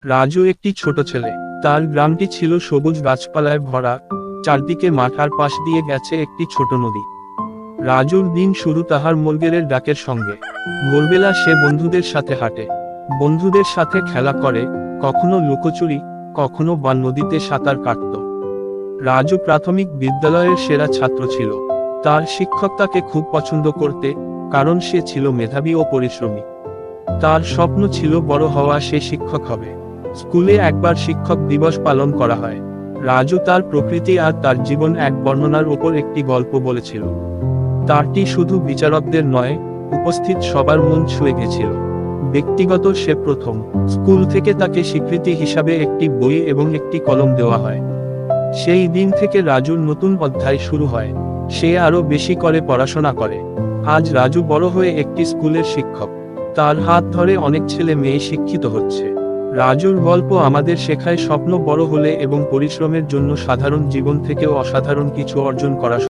রাজু একটি ছোট ছেলে। তার গ্রামটি ছিল সবুজ গাছপালায় ভরা, চারদিকে মাথার পাশ দিয়ে গেছে একটি ছোট নদী। রাজুর দিন শুরু তাহার মুরগেলের ডাকের সঙ্গে। ভোরবেলা সে বন্ধুদের সাথে হাঁটে, বন্ধুদের সাথে খেলা করে, কখনো লুকোচুরি, কখনো বা নদীতে সাঁতার কাটত। রাজু প্রাথমিক বিদ্যালয়ের সেরা ছাত্র ছিল। তার শিক্ষক তাকে খুব পছন্দ করতে, কারণ সে ছিল মেধাবী ও পরিশ্রমী। তার স্বপ্ন ছিল বড় হওয়া সে শিক্ষক হবে। স্কুলে একবার শিক্ষক দিবস পালন করা হয়। রাজু তার প্রকৃতি আর তার জীবন এক বর্ণনার উপর একটি গল্প বলেছিল। তারটি শুধু বিচারকদের নয়, উপস্থিত সবার মন ছুঁয়ে গেছিল। ব্যক্তিগত সে প্রথম, স্কুল থেকে তাকে স্বীকৃতি হিসাবে একটি বই এবং একটি কলম দেওয়া হয়। সেই দিন থেকে রাজুর নতুন অধ্যায় শুরু হয়। সে আরো বেশি করে পড়াশোনা করে। আজ রাজু বড় হয়ে একটি স্কুলের শিক্ষক। তার হাত ধরে অনেক ছেলে মেয়ে শিক্ষিত হচ্ছে। রাজুর গল্প আমাদের শেখায় স্বপ্ন বড় হলে এবং পরিশ্রমের জন্য সাধারণ জীবন থেকেও অসাধারণ কিছু অর্জন করা